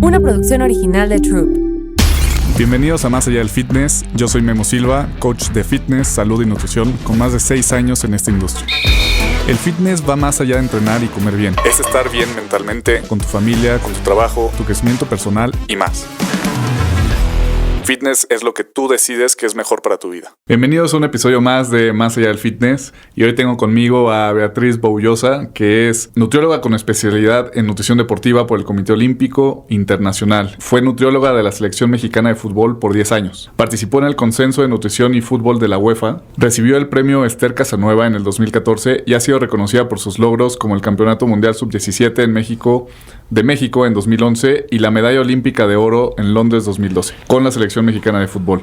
Una producción original de Troop. Bienvenidos a Más Allá del Fitness. Yo soy Memo Silva, coach de fitness, salud y nutrición con más de 6 años en esta industria. El fitness va más allá de entrenar y comer bien. Es estar bien mentalmente, con tu familia, con tu trabajo, tu crecimiento personal y más. Fitness es lo que tú decides que es mejor para tu vida. Bienvenidos a un episodio más de Más Allá del Fitness. Y hoy tengo conmigo a Beatriz Boullosa, que es nutrióloga con especialidad en nutrición deportiva por el Comité Olímpico Internacional. Fue nutrióloga de la Selección Mexicana de Fútbol por 10 años. Participó en el Consenso de Nutrición y Fútbol de la UEFA. Recibió el premio Esther Casanueva en el 2014 y ha sido reconocida por sus logros como el Campeonato Mundial Sub-17 de México en 2011 y la Medalla Olímpica de Oro en Londres 2012 con la Selección Mexicana de Fútbol.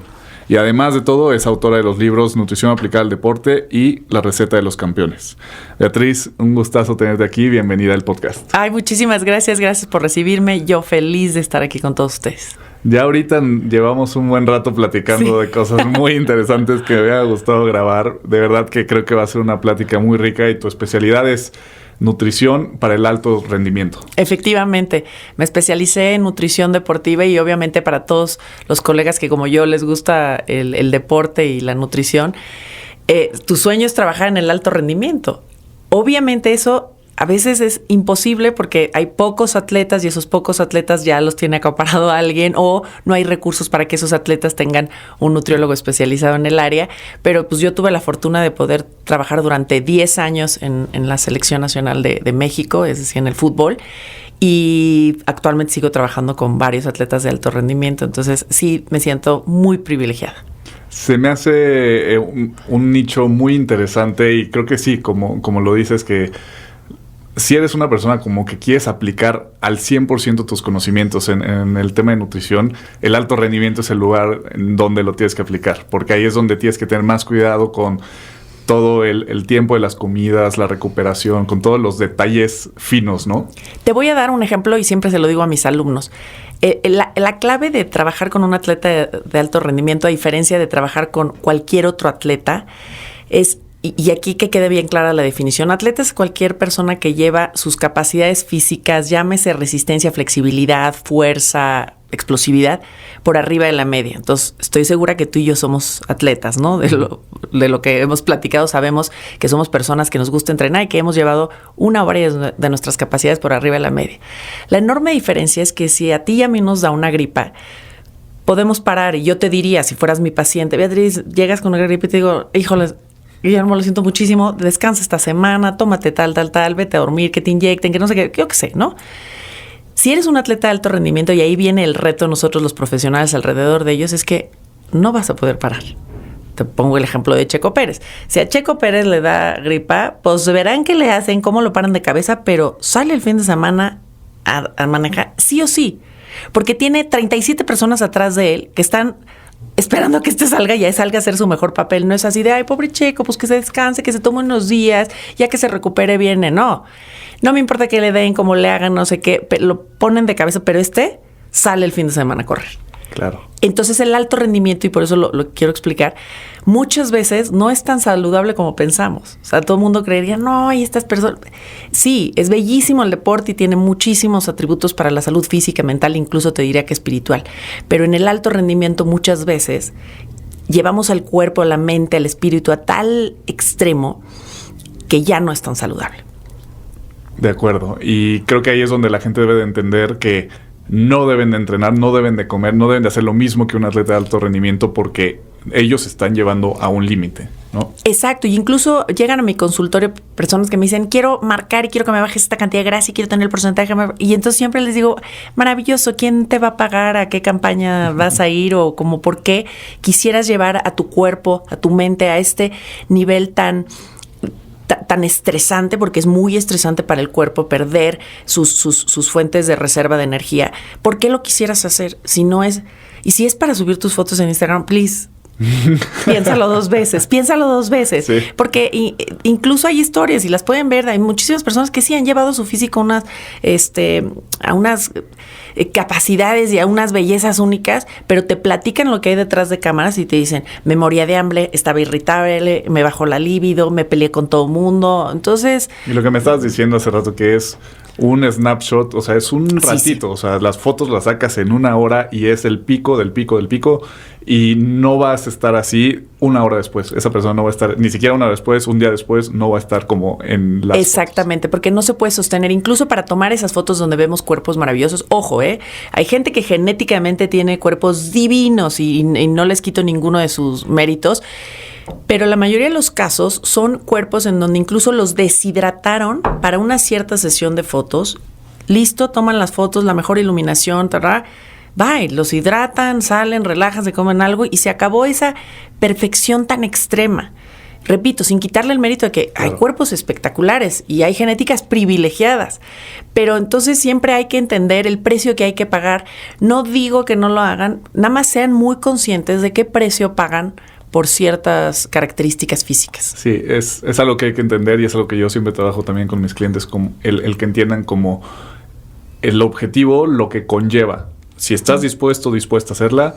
Y además de todo, es autora de los libros Nutrición aplicada al deporte y La receta de los campeones. Beatriz, un gustazo tenerte aquí. Bienvenida al podcast. Ay, muchísimas gracias. Gracias por recibirme. Yo feliz de estar aquí con todos ustedes. Ya ahorita llevamos un buen rato platicando de cosas muy interesantes que me hubiera gustado grabar. De verdad que creo que va a ser una plática muy rica y tu especialidad es nutrición para el alto rendimiento. Efectivamente, me especialicé en nutrición deportiva y obviamente para todos los colegas que como yo les gusta el deporte y la nutrición, tu sueño es trabajar en el alto rendimiento. Obviamente eso a veces es imposible porque hay pocos atletas y esos pocos atletas ya los tiene acaparado alguien o no hay recursos para que esos atletas tengan un nutriólogo especializado en el área. Pero pues yo tuve la fortuna de poder trabajar durante 10 años en la Selección Nacional de México, es decir, en el fútbol. Y actualmente sigo trabajando con varios atletas de alto rendimiento. Entonces sí me siento muy privilegiada. Se me hace un nicho muy interesante y creo que sí, como lo dices, que si eres una persona como que quieres aplicar al 100% tus conocimientos en el tema de nutrición, el alto rendimiento es el lugar en donde lo tienes que aplicar, porque ahí es donde tienes que tener más cuidado con todo el tiempo de las comidas, la recuperación, con todos los detalles finos, ¿no? Te voy a dar un ejemplo y siempre se lo digo a mis alumnos. La clave de trabajar con un atleta de alto rendimiento, a diferencia de trabajar con cualquier otro atleta, es... Y aquí que quede bien clara la definición. Atleta es cualquier persona que lleva sus capacidades físicas, llámese resistencia, flexibilidad, fuerza, explosividad, por arriba de la media. Entonces, estoy segura que tú y yo somos atletas, ¿no? De lo que hemos platicado, sabemos que somos personas que nos gusta entrenar y que hemos llevado una o varias de nuestras capacidades por arriba de la media. La enorme diferencia es que si a ti y a mí nos da una gripa, podemos parar y yo te diría, si fueras mi paciente, Beatriz, llegas con una gripa y te digo, híjole, Guillermo, lo siento muchísimo, descansa esta semana, tómate tal, vete a dormir, que te inyecten, que no sé qué, yo qué sé, ¿no? Si eres un atleta de alto rendimiento, y ahí viene el reto de nosotros los profesionales alrededor de ellos, es que no vas a poder parar. Te pongo el ejemplo de Checo Pérez. Si a Checo Pérez le da gripa, pues verán qué le hacen, cómo lo paran de cabeza, pero sale el fin de semana a manejar sí o sí, porque tiene 37 personas atrás de él que están esperando que salga y salga a hacer su mejor papel. No es así de, ay, pobre Checo, pues que se descanse, que se tome unos días, ya que se recupere viene. No me importa que le den, cómo le hagan, no sé qué, lo ponen de cabeza, pero sale el fin de semana a correr. Claro. Entonces el alto rendimiento, y por eso lo quiero explicar, muchas veces no es tan saludable como pensamos. O sea, todo el mundo creería, no, y estas personas... Sí, es bellísimo el deporte y tiene muchísimos atributos para la salud física, mental, incluso te diría que espiritual. Pero en el alto rendimiento muchas veces llevamos al cuerpo, a la mente, al espíritu a tal extremo que ya no es tan saludable. De acuerdo. Y creo que ahí es donde la gente debe de entender que no deben de entrenar, no deben de comer, no deben de hacer lo mismo que un atleta de alto rendimiento porque ellos se están llevando a un límite, ¿no? Exacto. Y incluso llegan a mi consultorio personas que me dicen, quiero marcar y quiero que me bajes esta cantidad de grasa y quiero tener el porcentaje. Y entonces siempre les digo, maravilloso, ¿quién te va a pagar? ¿A qué campaña vas a ir? O como por qué quisieras llevar a tu cuerpo, a tu mente a este nivel tan estresante, porque es muy estresante para el cuerpo perder sus fuentes de reserva de energía. ¿Por qué lo quisieras hacer? Si es para subir tus fotos en Instagram, please, piénsalo dos veces. Sí. Porque incluso hay historias y las pueden ver. Hay muchísimas personas que sí han llevado su físico a unas capacidades y a unas bellezas únicas, pero te platican lo que hay detrás de cámaras y te dicen, me moría de hambre, estaba irritable, me bajó la libido, me peleé con todo mundo. Entonces... Y lo que me estabas diciendo hace rato que es un snapshot, o sea, es un ratito, sí. O sea, las fotos las sacas en 1 hora y es el pico del pico del pico y no vas a estar así 1 hora después. Esa persona no va a estar, ni siquiera 1 hora después, un día después, no va a estar como en las Exactamente, fotos. Porque no se puede sostener, incluso para tomar esas fotos donde vemos cuerpos maravillosos. Ojo, hay gente que genéticamente tiene cuerpos divinos y no les quito ninguno de sus méritos. Pero la mayoría de los casos son cuerpos en donde incluso los deshidrataron para una cierta sesión de fotos. Listo, toman las fotos, la mejor iluminación, bye, los hidratan, salen, relajan, se comen algo y se acabó esa perfección tan extrema. Repito, sin quitarle el mérito de que hay cuerpos espectaculares y hay genéticas privilegiadas, pero entonces siempre hay que entender el precio que hay que pagar. No digo que no lo hagan, nada más sean muy conscientes de qué precio pagan por ciertas características físicas. Sí, es algo que hay que entender y es algo que yo siempre trabajo también con mis clientes, como el que entiendan como el objetivo, lo que conlleva. Si estás dispuesta a hacerla,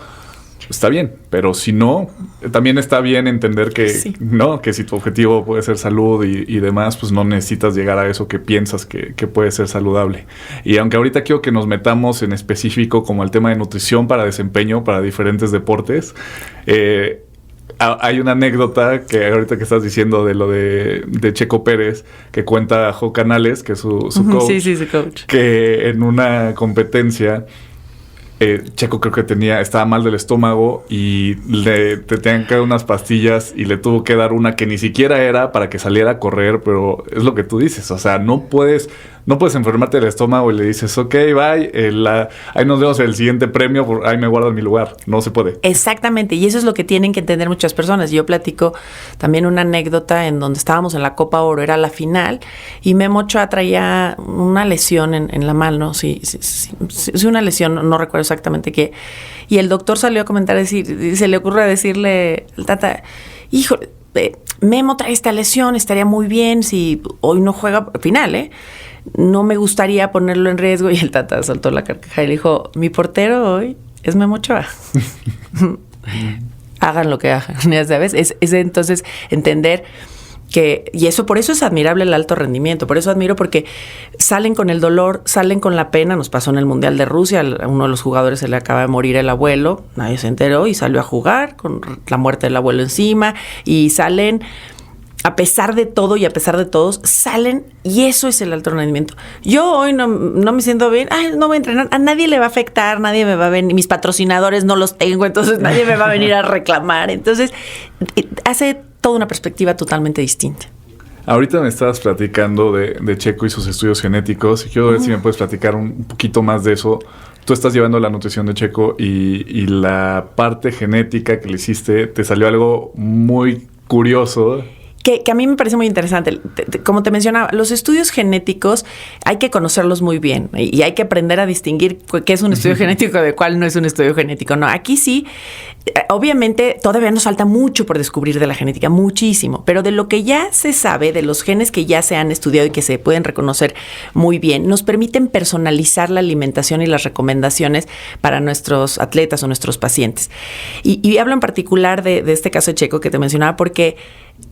está bien, pero si no, también está bien entender que, ¿no? Que si tu objetivo puede ser salud y demás, pues no necesitas llegar a eso que piensas que puede ser saludable. Y aunque ahorita quiero que nos metamos en específico como el tema de nutrición para desempeño, para diferentes deportes, hay una anécdota que ahorita que estás diciendo de lo de Checo Pérez, que cuenta Jo Canales, que es su coach, sí, su coach, que en una competencia Checo creo que estaba mal del estómago y te tenían que dar unas pastillas y le tuvo que dar una que ni siquiera era para que saliera a correr, pero es lo que tú dices, o sea, no puedes enfermarte del estómago y le dices, ok, bye, ahí nos vemos el siguiente premio, ahí me guardan mi lugar. No se puede. Exactamente, y eso es lo que tienen que entender muchas personas. Yo platico también una anécdota en donde estábamos en la Copa Oro, era la final, y Memo Ochoa traía una lesión en la mano, sí, una lesión, no recuerdo exactamente qué, y el doctor salió a comentar, se le ocurre decirle al Tata, híjole, Memo trae esta lesión, estaría muy bien si hoy no juega final, no me gustaría ponerlo en riesgo. Y el Tata soltó la carcajada y le dijo, mi portero hoy es Memo Ochoa. Hagan lo que hagan, ya sabes. Es entonces entender que, y eso, por eso es admirable el alto rendimiento, por eso admiro, porque salen con el dolor, salen con la pena. Nos pasó en el Mundial de Rusia, a uno de los jugadores se le acaba de morir el abuelo, nadie se enteró y salió a jugar con la muerte del abuelo encima, y salen a pesar de todo y a pesar de todos, salen, y eso es el alto rendimiento. Yo hoy no me siento bien, no voy a entrenar, a nadie le va a afectar, nadie me va a venir, mis patrocinadores no los tengo, entonces nadie me va a venir a reclamar. Entonces, hace toda una perspectiva totalmente distinta. Ahorita me estabas platicando de Checo y sus estudios genéticos, y quiero ver si me puedes platicar un poquito más de eso. Tú estás llevando la nutrición de Checo y la parte genética que le hiciste, te salió algo muy curioso. Que a mí me parece muy interesante. Como te mencionaba, los estudios genéticos hay que conocerlos muy bien y hay que aprender a distinguir qué es un estudio genético de cuál no es un estudio genético. No, aquí sí, obviamente todavía nos falta mucho por descubrir de la genética, muchísimo, pero de lo que ya se sabe, de los genes que ya se han estudiado y que se pueden reconocer muy bien, nos permiten personalizar la alimentación y las recomendaciones para nuestros atletas o nuestros pacientes. Y hablo en particular de este caso de Checo que te mencionaba, porque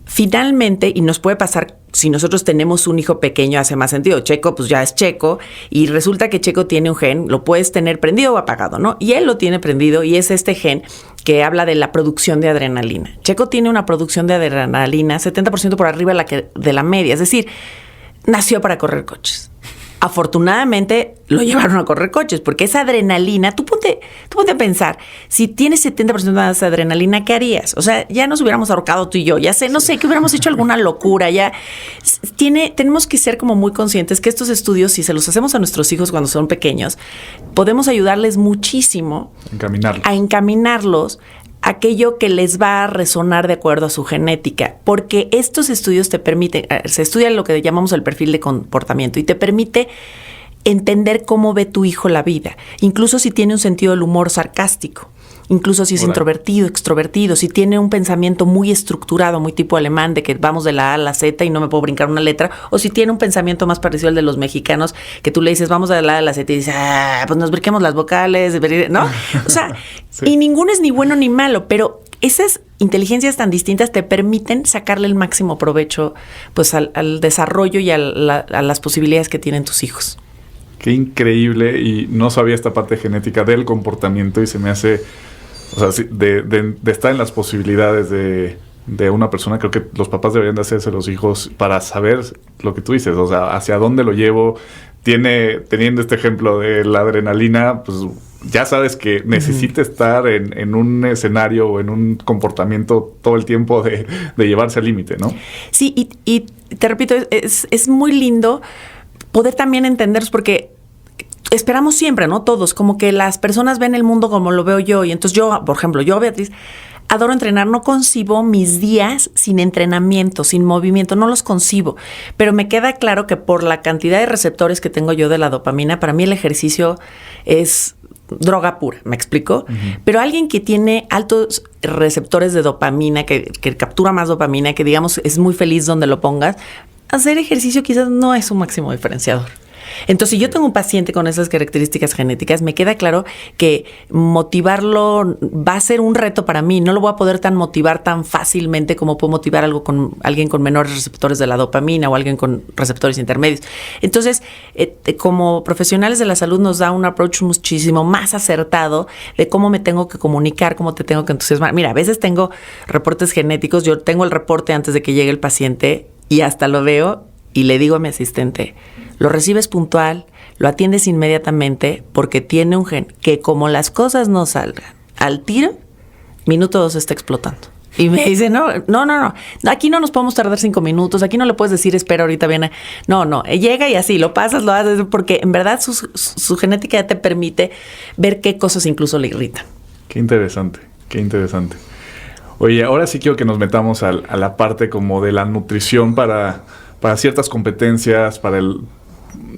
finalmente, y nos puede pasar si nosotros tenemos un hijo pequeño, hace más sentido. Checo, pues ya es Checo, y resulta que Checo tiene un gen, lo puedes tener prendido o apagado, ¿no? Y él lo tiene prendido, y es este gen que habla de la producción de adrenalina. Checo tiene una producción de adrenalina 70% por arriba de la media, es decir, nació para correr coches. Afortunadamente lo llevaron a correr coches, porque esa adrenalina, tú ponte a pensar, si tienes 70% de esa adrenalina, ¿qué harías? O sea, ya nos hubiéramos ahorcado tú y yo, ya sé, no sé, que hubiéramos hecho alguna locura, ya. Tenemos que ser como muy conscientes que estos estudios, si se los hacemos a nuestros hijos cuando son pequeños, podemos ayudarles muchísimo a encaminarlos aquello que les va a resonar de acuerdo a su genética, porque estos estudios te permiten, se estudia lo que llamamos el perfil de comportamiento y te permite entender cómo ve tu hijo la vida, incluso si tiene un sentido del humor sarcástico. Incluso si es introvertido, extrovertido, si tiene un pensamiento muy estructurado, muy tipo alemán, de que vamos de la A a la Z y no me puedo brincar una letra, o si tiene un pensamiento más parecido al de los mexicanos, que tú le dices vamos de la A a la Z y dices, pues nos brinquemos las vocales, ¿no? O sea, sí. Y ninguno es ni bueno ni malo, pero esas inteligencias tan distintas te permiten sacarle el máximo provecho pues al desarrollo y a las posibilidades que tienen tus hijos. Qué increíble, y no sabía esta parte genética del comportamiento y se me hace... O sea, de estar en las posibilidades de una persona, creo que los papás deberían de hacerse los hijos para saber lo que tú dices, o sea, hacia dónde lo llevo. Teniendo este ejemplo de la adrenalina, pues ya sabes que necesita estar en un escenario o en un comportamiento todo el tiempo de llevarse al límite, ¿no? Sí, y te repito, es muy lindo poder también entenderlos porque... Esperamos siempre, ¿no? Todos, como que las personas ven el mundo como lo veo yo. Y entonces yo, por ejemplo, Beatriz, adoro entrenar. No concibo mis días sin entrenamiento, sin movimiento. No los concibo. Pero me queda claro que por la cantidad de receptores que tengo yo de la dopamina, para mí el ejercicio es droga pura, ¿me explico? Uh-huh. Pero alguien que tiene altos receptores de dopamina, que captura más dopamina, que digamos es muy feliz donde lo pongas, hacer ejercicio quizás no es un máximo diferenciador. Entonces, si yo tengo un paciente con esas características genéticas, me queda claro que motivarlo va a ser un reto para mí. No lo voy a poder motivar tan fácilmente como puedo motivar alguien con menores receptores de la dopamina o alguien con receptores intermedios. Entonces, como profesionales de la salud nos da un approach muchísimo más acertado de cómo me tengo que comunicar, cómo te tengo que entusiasmar. Mira, a veces tengo reportes genéticos. Yo tengo el reporte antes de que llegue el paciente y hasta lo veo y le digo a mi asistente, lo recibes puntual, lo atiendes inmediatamente porque tiene un gen que como las cosas no salgan al tiro, minuto 2 está explotando. Y me dice, no, aquí no nos podemos tardar 5 minutos, aquí no le puedes decir, espera, ahorita viene. No, llega y así, lo pasas, lo haces, porque en verdad su genética ya te permite ver qué cosas incluso le irritan. Qué interesante. Oye, ahora sí quiero que nos metamos a la parte como de la nutrición para ciertas competencias,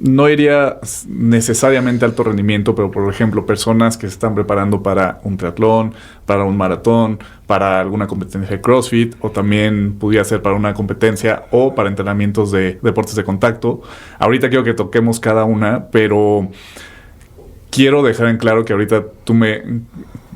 no iría necesariamente alto rendimiento, pero por ejemplo, personas que se están preparando para un triatlón, para un maratón, para alguna competencia de CrossFit, o también pudiera ser para una competencia o para entrenamientos de deportes de contacto. Ahorita quiero que toquemos cada una, pero quiero dejar en claro que ahorita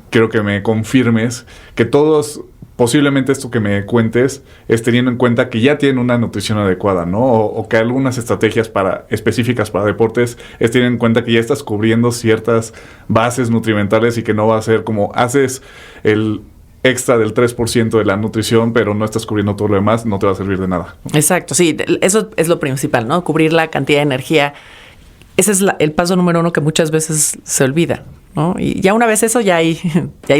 quiero que me confirmes que todos... Posiblemente esto que me cuentes es teniendo en cuenta que ya tienen una nutrición adecuada, ¿no? O que algunas estrategias específicas para deportes es tener en cuenta que ya estás cubriendo ciertas bases nutrimentales y que no va a ser como haces el extra del 3% de la nutrición, pero no estás cubriendo todo lo demás, no te va a servir de nada, ¿no? Exacto, sí, eso es lo principal, ¿no? Cubrir la cantidad de energía. Ese es el paso número 1 que muchas veces se olvida, ¿no? Y ya una vez eso, ya hay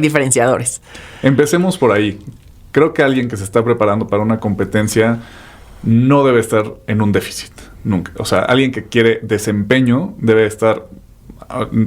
diferenciadores. Empecemos por ahí. Creo que alguien que se está preparando para una competencia no debe estar en un déficit, nunca. O sea, alguien que quiere desempeño debe estar,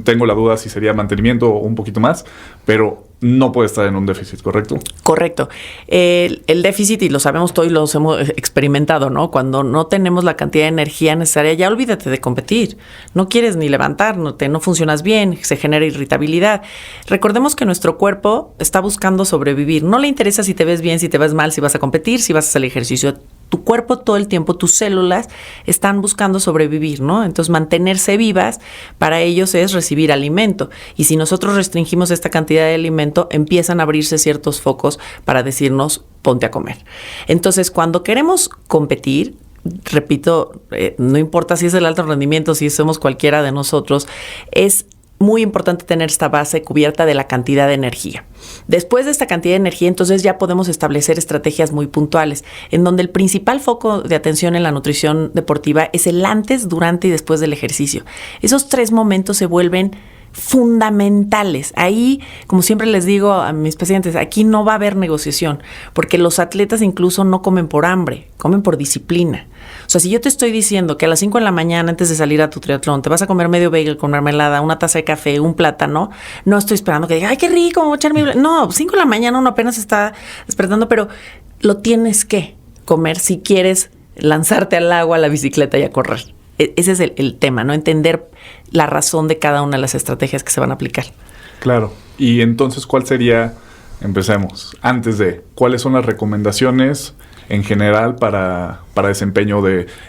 tengo la duda si sería mantenimiento o un poquito más, pero no puede estar en un déficit, ¿correcto? Correcto. El déficit, y lo sabemos todos y lo hemos experimentado, ¿no? Cuando no tenemos la cantidad de energía necesaria, ya olvídate de competir. No quieres ni levantar, no funcionas bien, se genera irritabilidad. Recordemos que nuestro cuerpo está buscando sobrevivir. No le interesa si te ves bien, si te ves mal, si vas a competir, si vas a hacer ejercicio. Tu cuerpo todo el tiempo, tus células están buscando sobrevivir, ¿no? Entonces, mantenerse vivas para ellos es recibir alimento. Y si nosotros restringimos esta cantidad de alimento, empiezan a abrirse ciertos focos para decirnos, ponte a comer. Entonces, cuando queremos competir, repito, no importa si es el alto rendimiento, si somos cualquiera de nosotros, es muy importante tener esta base cubierta de la cantidad de energía. Después de esta cantidad de energía, entonces ya podemos establecer estrategias muy puntuales, en donde el principal foco de atención en la nutrición deportiva es el antes, durante y después del ejercicio. Esos 3 momentos se vuelven fundamentales. Ahí, como siempre les digo a mis pacientes, aquí no va a haber negociación, porque los atletas incluso no comen por hambre, comen por disciplina. O sea, si yo te estoy diciendo que a las 5 de la mañana antes de salir a tu triatlón te vas a comer medio bagel con mermelada, una taza de café, un plátano, no estoy esperando que diga, ay, qué rico, voy a echarme... No, 5 de la mañana uno apenas está despertando, pero lo tienes que comer si quieres lanzarte al agua, a la bicicleta y a correr. ese es el tema, ¿no? Entender la razón de cada una de las estrategias que se van a aplicar. Claro. Y entonces, ¿cuál sería, empecemos, antes de, cuáles son las recomendaciones en general para desempeño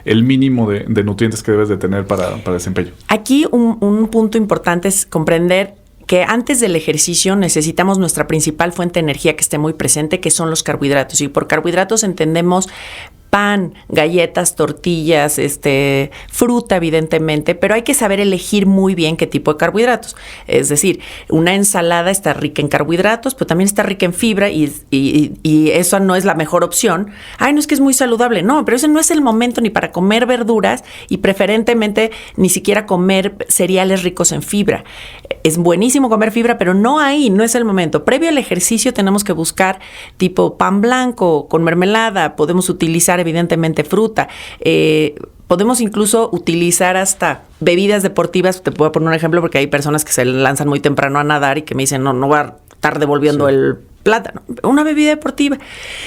el mínimo de nutrientes que debes de tener para desempeño? Aquí un punto importante es comprender que antes del ejercicio necesitamos nuestra principal fuente de energía que esté muy presente, que son los carbohidratos. Y por carbohidratos entendemos pan, galletas, tortillas, fruta, evidentemente, pero hay que saber elegir muy bien qué tipo de carbohidratos. Es decir, una ensalada está rica en carbohidratos, pero también está rica en fibra y eso no es la mejor opción. Ay, no, es que es muy saludable. No, pero ese no es el momento ni para comer verduras y preferentemente ni siquiera comer cereales ricos en fibra. Es buenísimo comer fibra, pero no es el momento. Previo al ejercicio tenemos que buscar tipo pan blanco con mermelada, podemos utilizar evidentemente fruta, podemos incluso utilizar hasta bebidas deportivas. Te puedo poner un ejemplo porque hay personas que se lanzan muy temprano a nadar y que me dicen, no voy a estar devolviendo el plátano. Una bebida deportiva.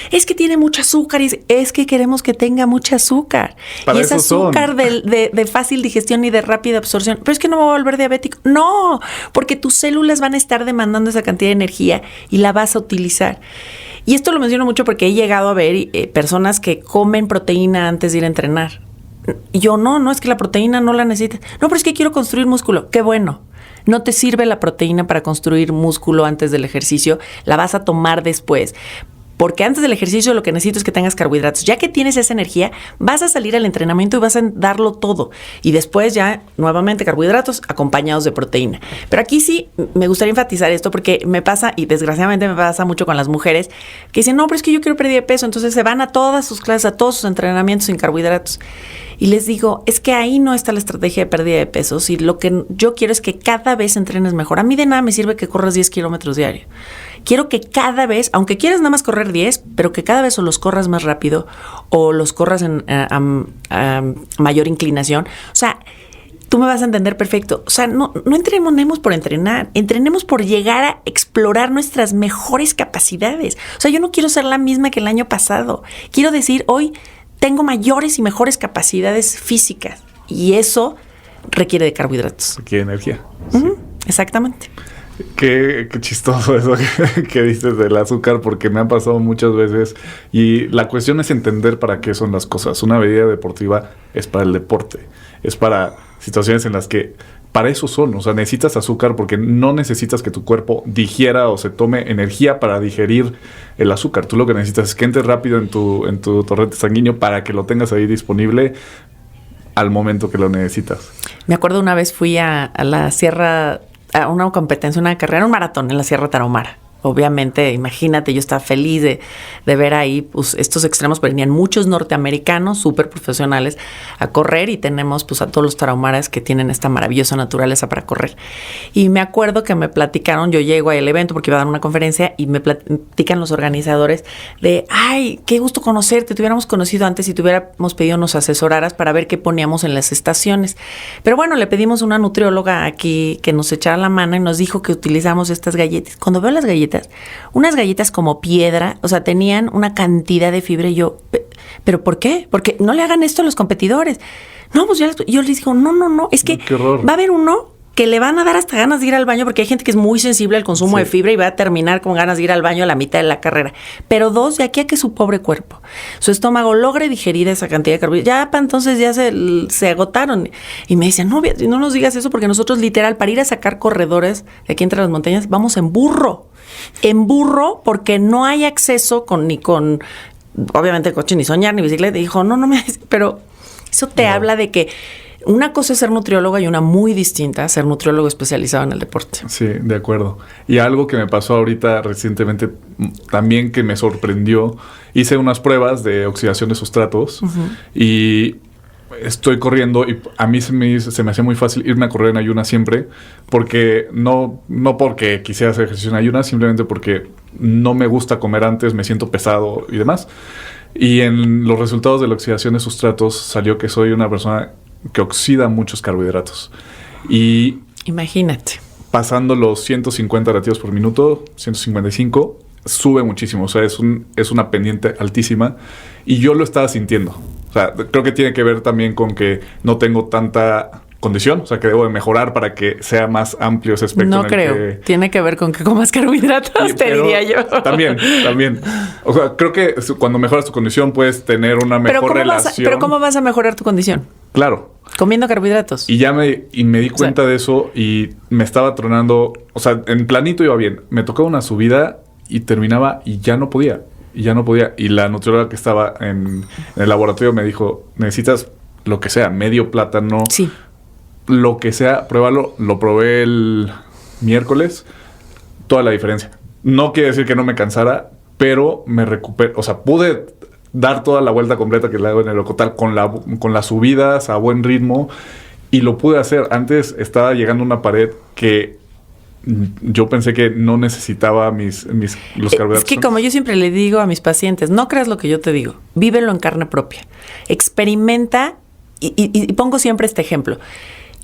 Es que tiene mucho azúcar y es que queremos que tenga mucho azúcar. Para y es azúcar de fácil digestión y de rápida absorción. Pero es que no me voy a volver diabético. No, porque tus células van a estar demandando esa cantidad de energía y la vas a utilizar. Y esto lo menciono mucho porque he llegado a ver personas que comen proteína antes de ir a entrenar. Y yo, no, es que la proteína no la necesitas. No, pero es que quiero construir músculo. Qué bueno. No te sirve la proteína para construir músculo antes del ejercicio. La vas a tomar después. Porque antes del ejercicio lo que necesito es que tengas carbohidratos. Ya que tienes esa energía, vas a salir al entrenamiento y vas a darlo todo. Y después ya, nuevamente, carbohidratos acompañados de proteína. Pero aquí sí me gustaría enfatizar esto porque me pasa, y desgraciadamente me pasa mucho con las mujeres, que dicen, no, pero es que yo quiero perder peso. Entonces se van a todas sus clases, a todos sus entrenamientos sin carbohidratos. Y les digo, es que ahí no está la estrategia de pérdida de peso. Si lo que yo quiero es que cada vez entrenes mejor. A mí de nada me sirve que corras 10 kilómetros diarios. Quiero que cada vez, aunque quieras nada más correr 10, pero que cada vez o los corras más rápido o los corras a mayor inclinación. O sea, tú me vas a entender perfecto. O sea, no entrenemos por entrenar, entrenemos por llegar a explorar nuestras mejores capacidades. O sea, yo no quiero ser la misma que el año pasado. Quiero decir, hoy tengo mayores y mejores capacidades físicas y eso requiere de carbohidratos. Requiere energía. Uh-huh, sí. Exactamente. Qué chistoso eso que dices del azúcar, porque me ha pasado muchas veces y la cuestión es entender para qué son las cosas. Una bebida deportiva es para el deporte, es para situaciones en las que para eso son, o sea, necesitas azúcar porque no necesitas que tu cuerpo digiera o se tome energía para digerir el azúcar. Tú lo que necesitas es que entre rápido en tu torrente sanguíneo para que lo tengas ahí disponible al momento que lo necesitas. Me acuerdo una vez fui a la sierra, a una competencia, una carrera, un maratón en la Sierra Tarahumara. Obviamente, imagínate, yo estaba feliz de ver ahí pues, estos extremos, pero venían muchos norteamericanos súper profesionales a correr y tenemos pues a todos los tarahumaras que tienen esta maravillosa naturaleza para correr. Y me acuerdo que me platicaron, yo llego al evento porque iba a dar una conferencia y me platican los organizadores de, ay, qué gusto conocerte, te hubiéramos conocido antes y te hubiéramos pedido nos asesoraras para ver qué poníamos en las estaciones. Pero bueno, le pedimos a una nutrióloga aquí que nos echara la mano y nos dijo que utilizamos estas galletas. Cuando veo las galletas, unas galletas como piedra, o sea, tenían una cantidad de fibra y yo, ¿pero por qué? Porque no le hagan esto a los competidores. No, pues yo les digo, no, es que va a haber uno que le van a dar hasta ganas de ir al baño porque hay gente que es muy sensible al consumo de fibra y va a terminar con ganas de ir al baño a la mitad de la carrera. Pero dos, de aquí a que su pobre cuerpo, su estómago logre digerir esa cantidad de carbohidratos, ya para entonces ya se agotaron. Y me dicen, no nos digas eso porque nosotros literal para ir a sacar corredores de aquí entre las montañas vamos en burro porque no hay acceso ni con obviamente coche, ni soñar, ni bicicleta. Y dijo, pero eso te habla de que una cosa es ser nutriólogo y una muy distinta, ser nutriólogo especializado en el deporte. Sí, de acuerdo. Y algo que me pasó ahorita recientemente también que me sorprendió, hice unas pruebas de oxidación de sustratos y estoy corriendo y a mí se me hacía muy fácil irme a correr en ayunas siempre, porque no porque quisiera hacer ejercicio en ayunas, simplemente porque no me gusta comer antes, me siento pesado y demás. Y en los resultados de la oxidación de sustratos salió que soy una persona que oxida muchos carbohidratos. Y imagínate. Pasando los 150 latidos por minuto, 155, sube muchísimo. O sea, es una pendiente altísima. Y yo lo estaba sintiendo. O sea, creo que tiene que ver también con que no tengo tanta condición, o sea, que debo de mejorar para que sea más amplio ese espectro. No creo. Tiene que ver con que comas carbohidratos, te diría yo. También. O sea, creo que cuando mejoras tu condición puedes tener una mejor relación. Pero ¿cómo vas a mejorar tu condición? Claro. Comiendo carbohidratos. Y me di cuenta de eso y me estaba tronando. O sea, en planito iba bien. Me tocaba una subida y terminaba y ya no podía. Y la nutrióloga que estaba en el laboratorio me dijo, necesitas lo que sea, medio plátano. Sí. Lo que sea, pruébalo. Lo probé el miércoles. Toda la diferencia. No quiere decir que no me cansara, pero me recuperé. O sea, pude dar toda la vuelta completa que le hago en el Ocotal con las subidas a buen ritmo. Y lo pude hacer. Antes estaba llegando a una pared que yo pensé que no necesitaba los carbohidratos. Es que como yo siempre le digo a mis pacientes, no creas lo que yo te digo. Vívelo en carne propia. Experimenta y pongo siempre este ejemplo.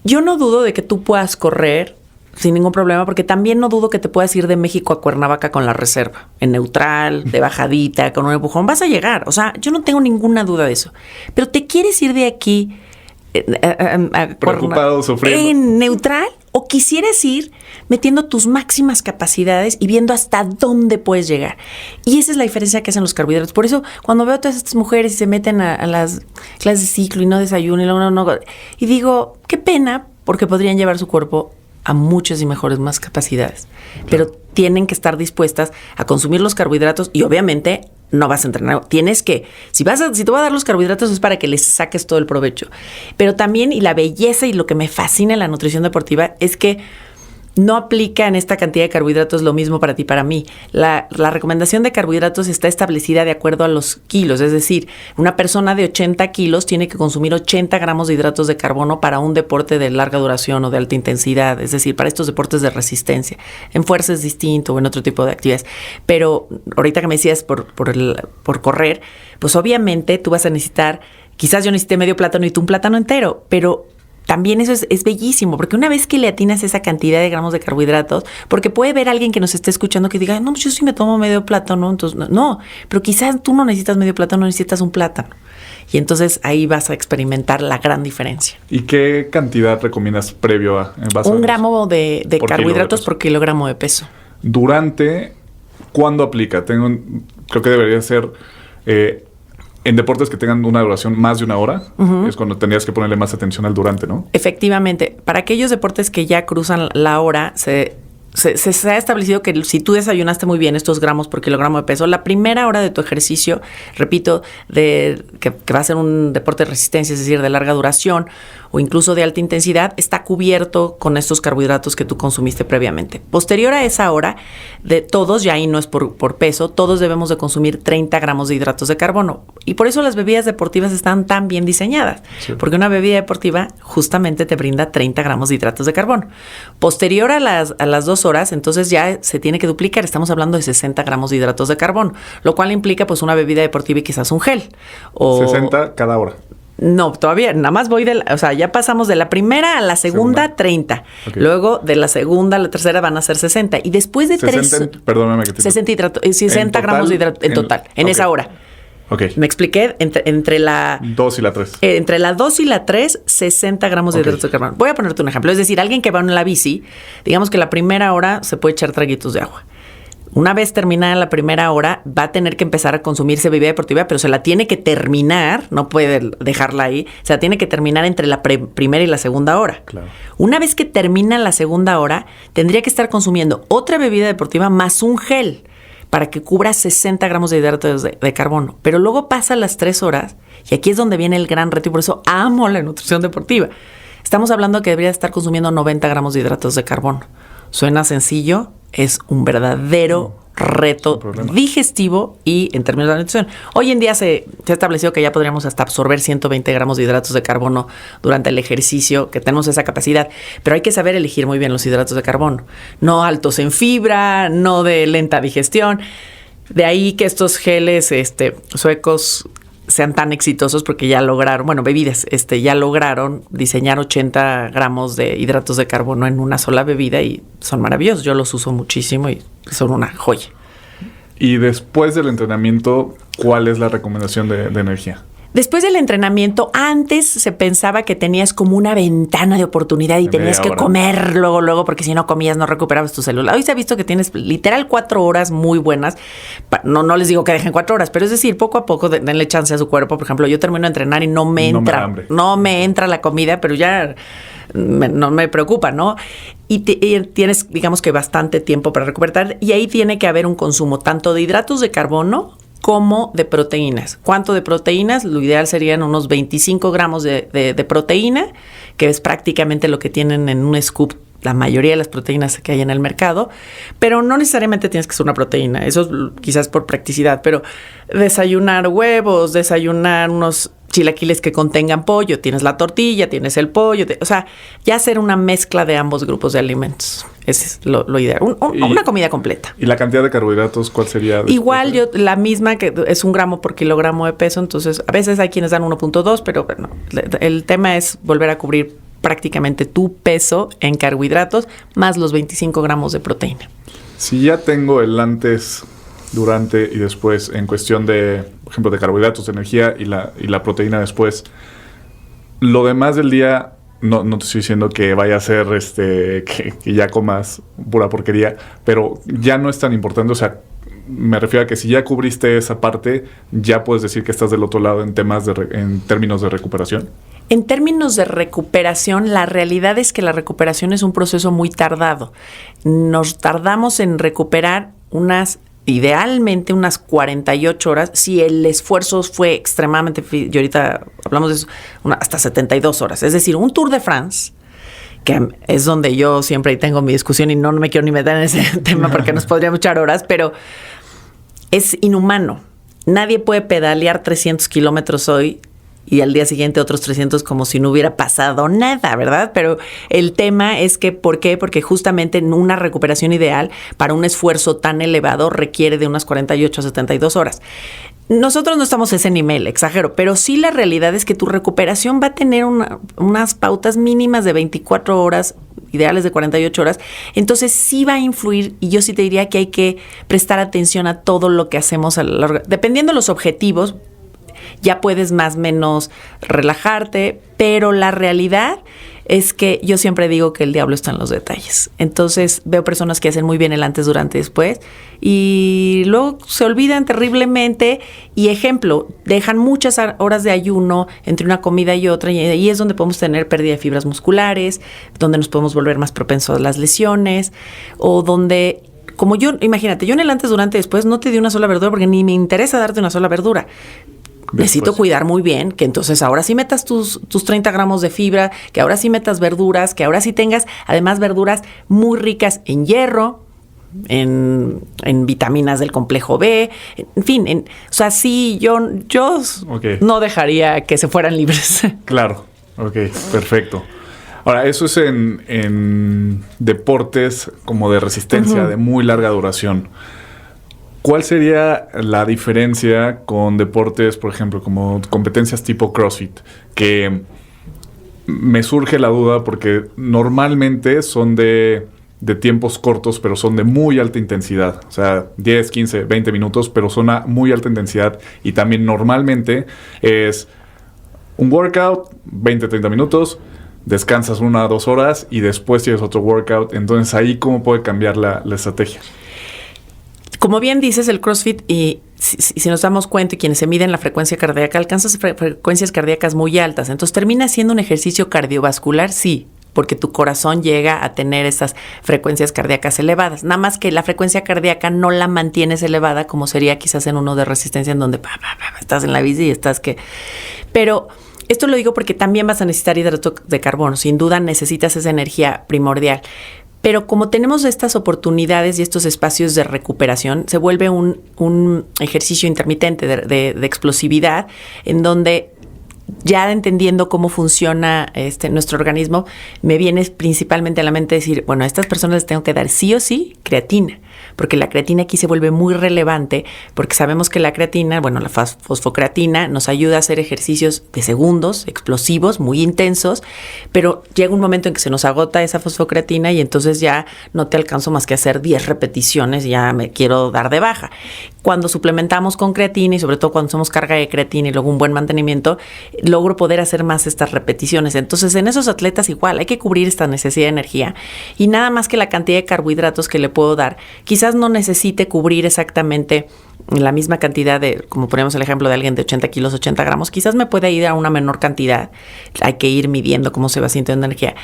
Yo no dudo de que tú puedas correr sin ningún problema, porque también no dudo que te puedas ir de México a Cuernavaca con la reserva, en neutral, de bajadita, con un empujón. Vas a llegar. O sea, yo no tengo ninguna duda de eso. Pero ¿te quieres ir de aquí preocupado, sufriendo, en neutral? ¿O quisieras ir metiendo tus máximas capacidades y viendo hasta dónde puedes llegar? Y esa es la diferencia que hacen los carbohidratos. Por eso, cuando veo a todas estas mujeres y se meten a las clases de ciclo y no desayunan, y digo, qué pena, porque podrían llevar su cuerpo a muchas y mejores más capacidades. Claro. Pero tienen que estar dispuestas a consumir los carbohidratos y obviamente no vas a entrenar. Tienes que, si te voy a dar los carbohidratos es para que les saques todo el provecho. Pero también, y la belleza y lo que me fascina en la nutrición deportiva es que no aplica en esta cantidad de carbohidratos lo mismo para ti y para mí. La recomendación de carbohidratos está establecida de acuerdo a los kilos. Es decir, una persona de 80 kilos tiene que consumir 80 gramos de hidratos de carbono para un deporte de larga duración o de alta intensidad. Es decir, para estos deportes de resistencia. En fuerza es distinto o en otro tipo de actividades. Pero ahorita que me decías por correr, pues obviamente tú vas a necesitar, quizás yo necesité medio plátano y tú un plátano entero, pero también eso es bellísimo, porque una vez que le atinas esa cantidad de gramos de carbohidratos, porque puede ver alguien que nos esté escuchando que diga, no, yo sí me tomo medio plátano, entonces no, pero quizás tú no necesitas medio plátano, necesitas un plátano. Y entonces ahí vas a experimentar la gran diferencia. ¿Y qué cantidad recomiendas previo a? Un gramo de carbohidratos por kilogramo de peso. ¿Cuándo aplica? Creo que debería ser en deportes que tengan una duración más de una hora, es cuando tendrías que ponerle más atención al durante, ¿no? Efectivamente. Para aquellos deportes que ya cruzan la hora, se ha establecido que si tú desayunaste muy bien estos gramos por kilogramo de peso, la primera hora de tu ejercicio, repito, que va a ser un deporte de resistencia, es decir, de larga duración o incluso de alta intensidad, está cubierto con estos carbohidratos que tú consumiste previamente. Posterior a esa hora, de todos, ya ahí no es por peso, todos debemos de consumir 30 gramos de hidratos de carbono. Y por eso las bebidas deportivas están tan bien diseñadas, sí, porque una bebida deportiva justamente te brinda 30 gramos de hidratos de carbono. Posterior a las 2 horas, entonces ya se tiene que duplicar, estamos hablando de 60 gramos de hidratos de carbono, lo cual implica pues una bebida deportiva y quizás un gel. 60 cada hora. No, todavía, nada más voy ya pasamos de la primera a la segunda. 30. Okay. Luego de la segunda a la tercera van a ser 60. Y después de 60 gramos de hidratos en total, en esa hora. Okay. Me expliqué, entre la 2 y la 3. Entre la 2 y la 3, 60 gramos de hidratos de carbono. Voy a ponerte un ejemplo. Es decir, alguien que va en la bici, digamos que la primera hora se puede echar traguitos de agua. Una vez terminada la primera hora, va a tener que empezar a consumirse bebida deportiva, pero se la tiene que terminar, no puede dejarla ahí, se la tiene que terminar entre la primera y la segunda hora. Claro. Una vez que termina la segunda hora, tendría que estar consumiendo otra bebida deportiva más un gel para que cubra 60 gramos de hidratos de carbono. Pero luego pasa las 3 horas y aquí es donde viene el gran reto y por eso amo la nutrición deportiva. Estamos hablando que debería estar consumiendo 90 gramos de hidratos de carbono. Suena sencillo, es un verdadero reto digestivo y en términos de la nutrición. Hoy en día se ha establecido que ya podríamos hasta absorber 120 gramos de hidratos de carbono durante el ejercicio, que tenemos esa capacidad, pero hay que saber elegir muy bien los hidratos de carbono. No altos en fibra, no de lenta digestión. De ahí que estos geles suecos sean tan exitosos porque ya lograron, bebidas, ya lograron diseñar 80 gramos de hidratos de carbono en una sola bebida y son maravillosos. Yo los uso muchísimo y son una joya. Y después del entrenamiento, ¿cuál es la recomendación de energía? Después del entrenamiento, antes se pensaba que tenías como una ventana de oportunidad y De tenías que media hora. comer luego, porque si no comías no recuperabas tu célula. Hoy se ha visto que tienes literal 4 horas muy buenas. No les digo que dejen 4 horas, pero es decir, poco a poco denle chance a su cuerpo. Por ejemplo, yo termino de entrenar y no me entra la comida, pero ya no me preocupa, ¿no? Y tienes, digamos que bastante tiempo para recuperar y ahí tiene que haber un consumo tanto de hidratos de carbono como de proteínas. ¿Cuánto de proteínas? Lo ideal serían unos 25 gramos de proteína, que es prácticamente lo que tienen en un scoop la mayoría de las proteínas que hay en el mercado, pero no necesariamente tienes que ser una proteína, eso es quizás por practicidad, pero desayunar huevos, desayunar unos chilaquiles que contengan pollo, tienes la tortilla, tienes el pollo, o sea, ya hacer una mezcla de ambos grupos de alimentos, ese es lo ideal, una comida completa. ¿Y la cantidad de carbohidratos cuál sería? Igual yo, la misma, que es 1 gramo por kilogramo de peso, entonces a veces hay quienes dan 1.2, pero bueno, el tema es volver a cubrir prácticamente tu peso en carbohidratos más los 25 gramos de proteína. Si ya tengo el antes, durante y después en cuestión de, por ejemplo, de carbohidratos, de energía y la proteína después, lo demás del día, no te estoy diciendo que vaya a ser que ya comas pura porquería, pero ya no es tan importante, o sea, me refiero a que si ya cubriste esa parte, ya puedes decir que estás del otro lado en términos de recuperación. En términos de recuperación, la realidad es que la recuperación es un proceso muy tardado. Nos tardamos en recuperar idealmente unas 48 horas, si el esfuerzo fue extremadamente, y ahorita hablamos de eso, hasta 72 horas. Es decir, un Tour de France, que es donde yo siempre tengo mi discusión y no me quiero ni meter en ese tema porque nos podríamos echar horas, pero es inhumano. Nadie puede pedalear 300 kilómetros hoy y al día siguiente otros 300 como si no hubiera pasado nada, ¿verdad? Pero el tema es que, ¿por qué? Porque justamente una recuperación ideal para un esfuerzo tan elevado requiere de unas 48 a 72 horas. Nosotros no estamos a ese nivel, exagero, pero sí la realidad es que tu recuperación va a tener unas pautas mínimas de 24 horas, ideales de 48 horas, entonces sí va a influir y yo sí te diría que hay que prestar atención a todo lo que hacemos, dependiendo de los objetivos, ya puedes más o menos relajarte, pero la realidad es que yo siempre digo que el diablo está en los detalles. Entonces veo personas que hacen muy bien el antes, durante y después y luego se olvidan terriblemente y ejemplo, dejan muchas horas de ayuno entre una comida y otra y ahí es donde podemos tener pérdida de fibras musculares, donde nos podemos volver más propensos a las lesiones o donde... Como yo, imagínate, yo en el antes, durante y después no te di una sola verdura porque ni me interesa darte una sola verdura. Necesito cuidar muy bien, que entonces ahora sí metas tus 30 gramos de fibra, que ahora sí metas verduras, que ahora sí tengas además verduras muy ricas en hierro, en vitaminas del complejo B, en fin, o sea, sí, yo okay. No dejaría que se fueran libres. Claro, ok, perfecto. Ahora, eso es en deportes como de resistencia, de muy larga duración. ¿Cuál sería la diferencia con deportes, por ejemplo, como competencias tipo CrossFit? Que me surge la duda porque normalmente son de tiempos cortos, pero son de muy alta intensidad. O sea, 10, 15, 20 minutos, pero son a muy alta intensidad. Y también normalmente es un workout, 20, 30 minutos, descansas 1 a 2 horas y después tienes otro workout. Entonces, ahí, ¿cómo puede cambiar la estrategia? Como bien dices, el CrossFit, y si nos damos cuenta, y quienes se miden la frecuencia cardíaca, alcanzas frecuencias cardíacas muy altas. Entonces, ¿termina siendo un ejercicio cardiovascular? Sí, porque tu corazón llega a tener esas frecuencias cardíacas elevadas. Nada más que la frecuencia cardíaca no la mantienes elevada, como sería quizás en uno de resistencia, en donde estás en la bici y estás que... Pero... Esto lo digo porque también vas a necesitar hidratos de carbono. Sin duda necesitas esa energía primordial. Pero como tenemos estas oportunidades y estos espacios de recuperación, se vuelve un ejercicio intermitente de explosividad en donde ya entendiendo cómo funciona nuestro organismo, me viene principalmente a la mente decir, bueno, a estas personas les tengo que dar sí o sí creatina. porque la creatina aquí se vuelve muy relevante, porque sabemos que la creatina, bueno, la fosfocreatina nos ayuda a hacer ejercicios de segundos, explosivos, muy intensos, pero llega un momento en que se nos agota esa fosfocreatina y entonces ya no te alcanzo más que hacer 10 repeticiones y ya me quiero dar de baja. Cuando suplementamos con creatina y sobre todo cuando hacemos carga de creatina y luego un buen mantenimiento, logro poder hacer más estas repeticiones. Entonces, en esos atletas igual hay que cubrir esta necesidad de energía y nada más que la cantidad de carbohidratos que le puedo dar. Quizás no necesite cubrir exactamente la misma cantidad de, como ponemos el ejemplo de alguien de 80 kilos, 80 gramos, quizás me pueda ir a una menor cantidad. Hay que ir midiendo cómo se va sintiendo energía,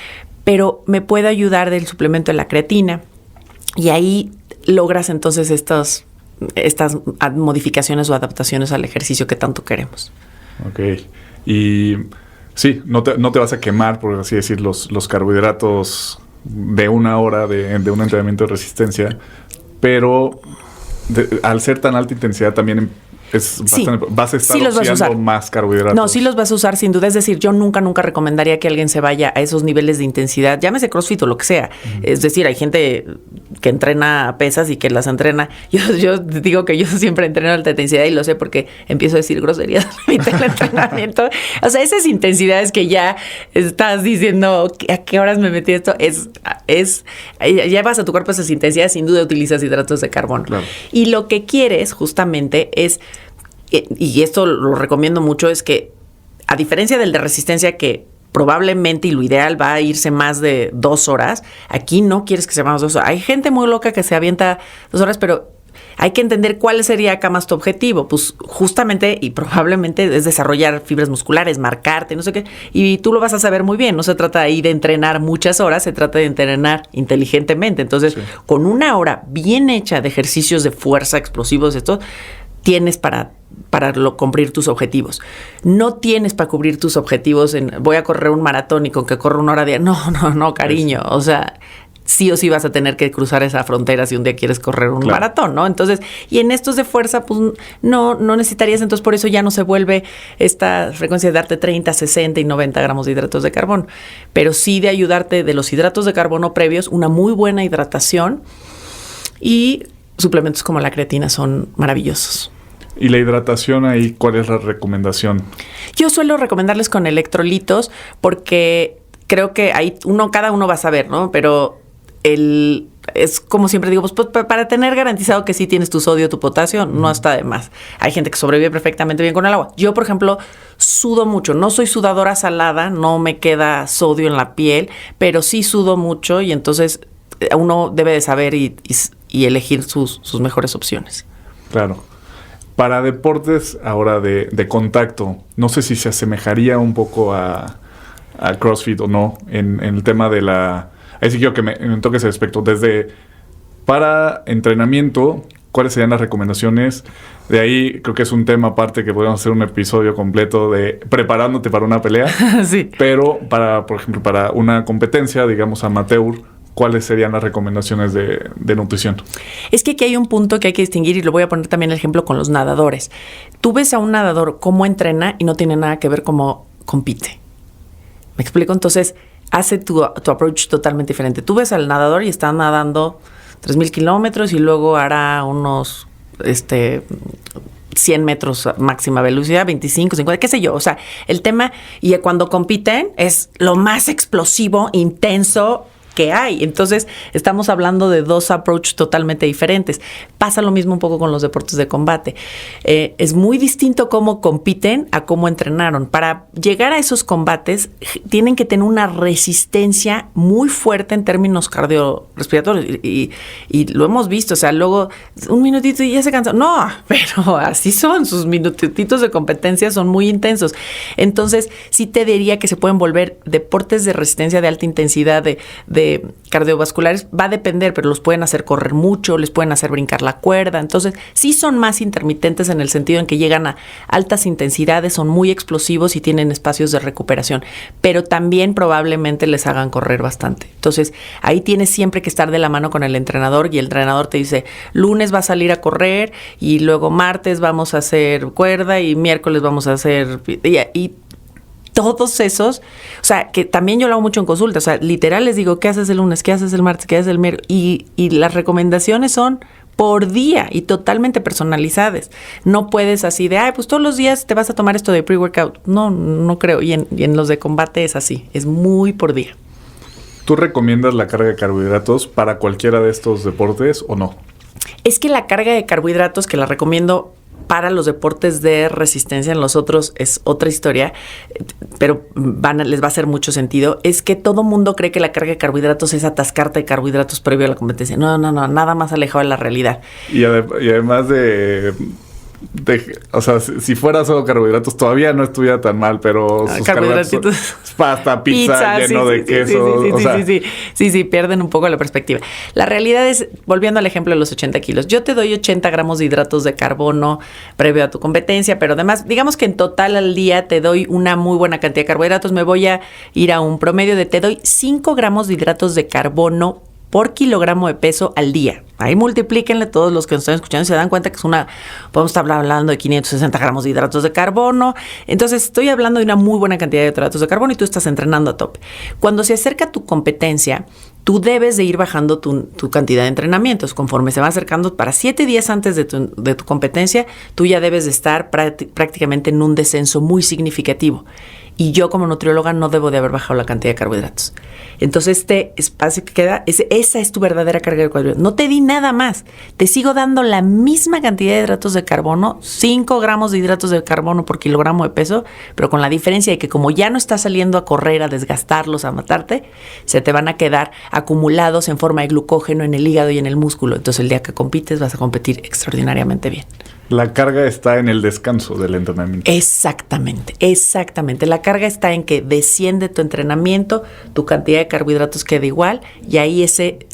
pero me puede ayudar del suplemento de la creatina y ahí logras entonces estas modificaciones o adaptaciones al ejercicio que tanto queremos. Ok. Y sí, no te vas a quemar, por así decir, los carbohidratos de una hora de un entrenamiento de resistencia, pero al ser tan alta intensidad también vas a estar usando más carbohidratos. No, sí los vas a usar sin duda. Es decir, yo nunca recomendaría que alguien se vaya a esos niveles de intensidad, llámese CrossFit o lo que sea. Es decir, hay gente que entrena pesas y que las entrena. Yo digo que yo siempre entreno a alta intensidad y lo sé porque empiezo a decir groserías a mitad del entrenamiento. O sea, esas intensidades que ya estás diciendo a qué horas me metí esto, llevas a tu cuerpo esas intensidades, sin duda utilizas hidratos de carbono. Claro. Y lo que quieres justamente es, y esto lo recomiendo mucho, es que a diferencia del de resistencia que probablemente y lo ideal va a irse más de 2 horas, aquí no quieres que sea más de 2 horas. Hay gente muy loca que se avienta 2 horas, pero hay que entender cuál sería acá más tu objetivo. Pues justamente y probablemente es desarrollar fibras musculares, marcarte, no sé qué. Y tú lo vas a saber muy bien. No se trata ahí de entrenar muchas horas, se trata de entrenar inteligentemente. Entonces, con una hora bien hecha de ejercicios de fuerza, explosivos, estos, tienes para cumplir tus objetivos. No tienes para cubrir tus objetivos en voy a correr un maratón y con que corro 1 hora diaria. No, cariño. O sea, sí o sí vas a tener que cruzar esa frontera si un día quieres correr un maratón, ¿no? Entonces, y en estos de fuerza, pues no necesitarías, entonces por eso ya no se vuelve esta frecuencia de darte 30, 60 y 90 gramos de hidratos de carbono, pero sí de ayudarte de los hidratos de carbono previos, una muy buena hidratación y suplementos como la creatina son maravillosos. ¿Y la hidratación ahí, cuál es la recomendación? Yo suelo recomendarles con electrolitos porque creo que ahí cada uno va a saber, ¿no? Pero es como siempre digo, pues para tener garantizado que sí tienes tu sodio, tu potasio, no está de más. Hay gente que sobrevive perfectamente bien con el agua. Yo, por ejemplo, sudo mucho. No soy sudadora salada, no me queda sodio en la piel, pero sí sudo mucho y entonces uno debe de saber y elegir sus mejores opciones. Claro. Para deportes ahora de contacto, no sé si se asemejaría un poco a CrossFit o no en el tema de la... Ahí sí quiero que me toques el aspecto. Para entrenamiento, ¿cuáles serían las recomendaciones? De ahí creo que es un tema aparte que podríamos hacer un episodio completo de preparándote para una pelea. Sí. Pero por ejemplo, para una competencia, digamos, amateur, ¿cuáles serían las recomendaciones de nutrición? Es que aquí hay un punto que hay que distinguir y lo voy a poner también el ejemplo con los nadadores. Tú ves a un nadador cómo entrena y no tiene nada que ver cómo compite. ¿Me explico? Entonces, hace tu approach totalmente diferente. Tú ves al nadador y está nadando 3,000 kilómetros y luego hará unos 100 metros a máxima velocidad, 25, 50, qué sé yo. O sea, el tema, y cuando compiten, es lo más explosivo, intenso que hay. Entonces, estamos hablando de 2 approaches totalmente diferentes. Pasa lo mismo un poco con los deportes de combate. Es muy distinto cómo compiten a cómo entrenaron. Para llegar a esos combates, tienen que tener una resistencia muy fuerte en términos cardiorrespiratorios. Y lo hemos visto. O sea, luego, un minutito y ya se cansó. No, pero así son. Sus minutitos de competencia son muy intensos. Entonces, sí te diría que se pueden volver deportes de resistencia de alta intensidad, de cardiovasculares, va a depender, pero los pueden hacer correr mucho, les pueden hacer brincar la cuerda. Entonces, sí son más intermitentes en el sentido en que llegan a altas intensidades, son muy explosivos y tienen espacios de recuperación, pero también probablemente les hagan correr bastante. Entonces, ahí tienes siempre que estar de la mano con el entrenador y el entrenador te dice, lunes va a salir a correr y luego martes vamos a hacer cuerda y miércoles vamos a hacer... Y todos esos, o sea, que también yo lo hago mucho en consulta, o sea, literal les digo, ¿qué haces el lunes? ¿Qué haces el martes? ¿Qué haces el miércoles? Y las recomendaciones son por día y totalmente personalizadas. No puedes así de, pues todos los días te vas a tomar esto de pre-workout. No creo. Y en los de combate es así, es muy por día. ¿Tú recomiendas la carga de carbohidratos para cualquiera de estos deportes o no? Es que la carga de carbohidratos, que la recomiendo para los deportes de resistencia, en los otros es otra historia, pero les va a hacer mucho sentido, es que todo mundo cree que la carga de carbohidratos es atascarte de carbohidratos previo a la competencia. No, nada más alejado de la realidad. Y además o sea, si fuera solo carbohidratos todavía no estuviera tan mal, pero sus carbohidratos, pasta, pizza lleno de queso. Sí, pierden un poco la perspectiva. La realidad es, volviendo al ejemplo de los 80 kilos, yo te doy 80 gramos de hidratos de carbono previo a tu competencia, pero además, digamos que en total al día te doy una muy buena cantidad de carbohidratos. Me voy a ir a un promedio te doy 5 gramos de hidratos de carbono por kilogramo de peso al día. Ahí multiplíquenle todos los que nos están escuchando y se dan cuenta que podemos estar hablando de 560 gramos de hidratos de carbono. Entonces, estoy hablando de una muy buena cantidad de hidratos de carbono y tú estás entrenando a tope. Cuando se acerca tu competencia, tú debes de ir bajando tu cantidad de entrenamientos. Conforme se va acercando, para 7 días antes de tu competencia, tú ya debes de estar prácticamente en un descenso muy significativo. Y yo como nutrióloga no debo de haber bajado la cantidad de carbohidratos. Entonces este espacio que queda, esa es tu verdadera carga de carbohidratos. No te di nada más. Te sigo dando la misma cantidad de hidratos de carbono, 5 gramos de hidratos de carbono por kilogramo de peso, pero con la diferencia de que como ya no estás saliendo a correr, a desgastarlos, a matarte, se te van a quedar acumulados en forma de glucógeno en el hígado y en el músculo. Entonces el día que compites vas a competir extraordinariamente bien. La carga está en el descanso del entrenamiento. Exactamente. La carga está en que desciende tu entrenamiento, tu cantidad de carbohidratos queda igual y ahí ese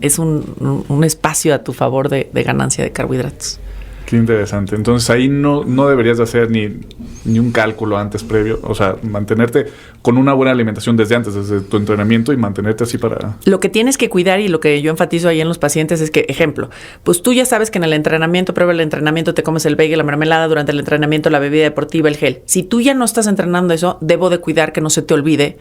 es un espacio a tu favor de ganancia de carbohidratos. Qué interesante. Entonces ahí no deberías de hacer ni un cálculo antes previo. O sea, mantenerte con una buena alimentación desde tu entrenamiento y mantenerte así para... Lo que tienes que cuidar y lo que yo enfatizo ahí en los pacientes es que, ejemplo, pues tú ya sabes que en el entrenamiento, previo al entrenamiento, te comes el bagel, la mermelada, durante el entrenamiento, la bebida deportiva, el gel. Si tú ya no estás entrenando eso, debo de cuidar que no se te olvide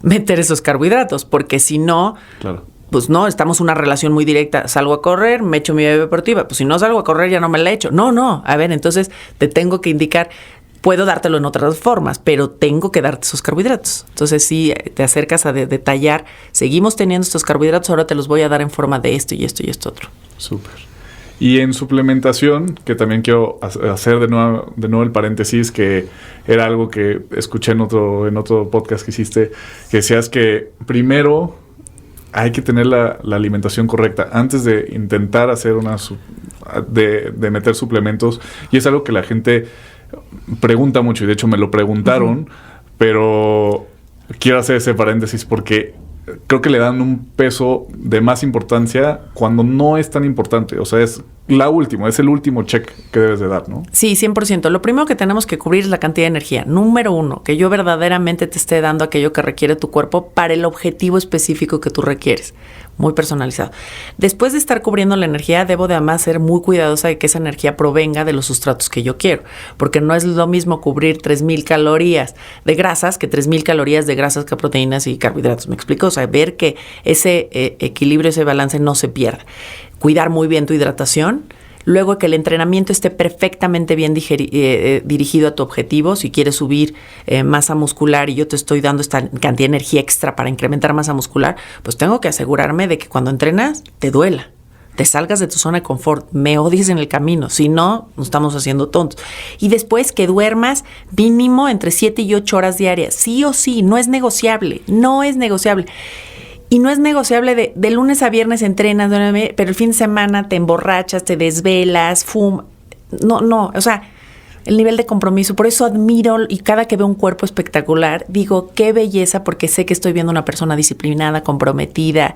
meter esos carbohidratos, porque si no... Claro. Pues no, estamos en una relación muy directa. Salgo a correr, me echo mi bebida deportiva. Pues si no salgo a correr, ya no me la echo. No. A ver, entonces te tengo que indicar, puedo dártelo en otras formas, pero tengo que darte esos carbohidratos. Entonces si te acercas a detallar, seguimos teniendo estos carbohidratos, ahora te los voy a dar en forma de esto y esto y esto otro. Súper. Y en suplementación, que también quiero hacer de nuevo el paréntesis, que era algo que escuché en otro podcast que hiciste, que decías que primero... hay que tener la alimentación correcta antes de intentar hacer de meter suplementos. Y es algo que la gente pregunta mucho. Y de hecho me lo preguntaron. Pero quiero hacer ese paréntesis porque creo que le dan un peso de más importancia cuando no es tan importante. O sea, es el último check que debes de dar, ¿no? Sí, 100%. Lo primero que tenemos que cubrir es la cantidad de energía. Número 1, que yo verdaderamente te esté dando aquello que requiere tu cuerpo para el objetivo específico que tú requieres. Muy personalizado. Después de estar cubriendo la energía, debo de además ser muy cuidadosa de que esa energía provenga de los sustratos que yo quiero. Porque no es lo mismo cubrir 3,000 calorías de grasas que 3,000 calorías de grasas que proteínas y carbohidratos. ¿Me explico? O sea, ver que ese equilibrio, ese balance no se pierda. Cuidar muy bien tu hidratación. Luego que el entrenamiento esté perfectamente bien dirigido a tu objetivo. Si quieres subir masa muscular y yo te estoy dando esta cantidad de energía extra para incrementar masa muscular, pues tengo que asegurarme de que cuando entrenas te duela, te salgas de tu zona de confort, me odies en el camino. Si no, nos estamos haciendo tontos. Y después que duermas mínimo entre 7 y 8 horas diarias. Sí o sí, no es negociable. Y no es negociable de lunes a viernes entrenas, pero el fin de semana te emborrachas, te desvelas, No, o sea, el nivel de compromiso. Por eso admiro y cada que veo un cuerpo espectacular, digo, qué belleza, porque sé que estoy viendo una persona disciplinada, comprometida.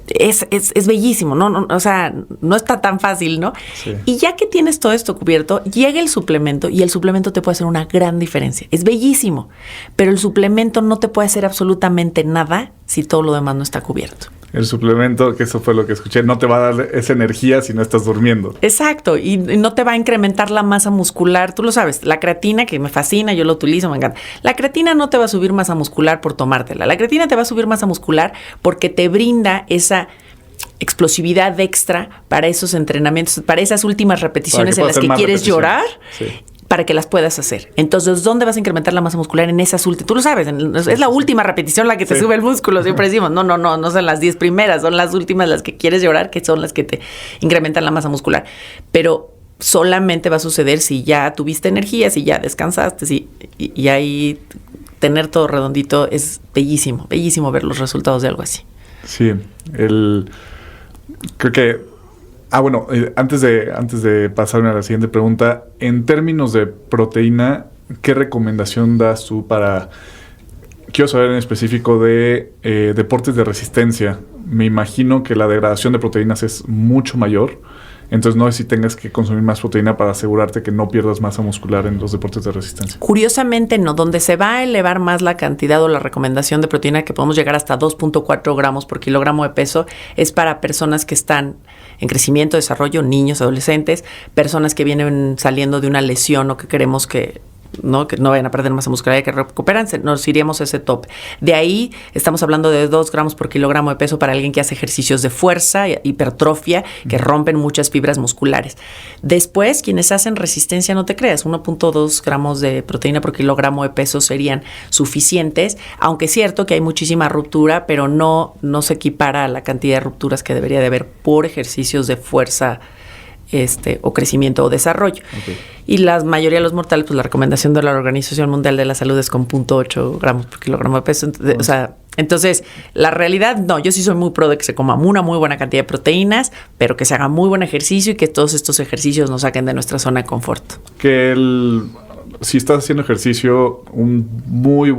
Es bellísimo, ¿no? O sea, no está tan fácil, ¿no? Sí. Y ya que tienes todo esto cubierto, llega el suplemento y el suplemento te puede hacer una gran diferencia. Es bellísimo, pero el suplemento no te puede hacer absolutamente nada si todo lo demás no está cubierto. el suplemento, que eso fue lo que escuché, no te va a dar esa energía si no estás durmiendo. Exacto, y no te va a incrementar la masa muscular. Tú lo sabes, la creatina, que me fascina, yo lo utilizo, me encanta. La creatina no te va a subir masa muscular por tomártela. La creatina te va a subir masa muscular porque te brinda esa explosividad extra para esos entrenamientos, para esas últimas repeticiones en las que quieres llorar. Sí. Para que las puedas hacer. Entonces, ¿dónde vas a incrementar la masa muscular? En esas últimas. Tú lo sabes, es la última repetición la que te sube el músculo. Siempre decimos, no son las 10 primeras, son las últimas las que quieres llorar, que son las que te incrementan la masa muscular. Pero solamente va a suceder si ya tuviste energía, si ya descansaste, y ahí tener todo redondito es bellísimo, bellísimo ver los resultados de algo así. Sí, creo que... bueno, antes de pasarme a la siguiente pregunta, en términos de proteína, ¿qué recomendación das tú para... Quiero saber en específico de deportes de resistencia. Me imagino que la degradación de proteínas es mucho mayor. Entonces no sé si tengas que consumir más proteína para asegurarte que no pierdas masa muscular en los deportes de resistencia. Curiosamente no, donde se va a elevar más la cantidad o la recomendación de proteína, que podemos llegar hasta 2.4 gramos por kilogramo de peso, es para personas que están en crecimiento, desarrollo, niños, adolescentes, personas que vienen saliendo de una lesión o que queremos que no vayan a perder masa muscular y que recuperan, nos iríamos a ese top. De ahí estamos hablando de 2 gramos por kilogramo de peso para alguien que hace ejercicios de fuerza, hipertrofia, que rompen muchas fibras musculares. Después, quienes hacen resistencia, no te creas, 1.2 gramos de proteína por kilogramo de peso serían suficientes, aunque es cierto que hay muchísima ruptura, pero no se equipara a la cantidad de rupturas que debería de haber por ejercicios de fuerza o crecimiento o desarrollo. Okay. Y la mayoría de los mortales, pues la recomendación de la Organización Mundial de la Salud es con 0.8 gramos por kilogramo de peso. O sea, entonces, la realidad, no, yo sí soy muy pro de que se coma una muy buena cantidad de proteínas, pero que se haga muy buen ejercicio y que todos estos ejercicios nos saquen de nuestra zona de confort. Si estás haciendo ejercicio, un muy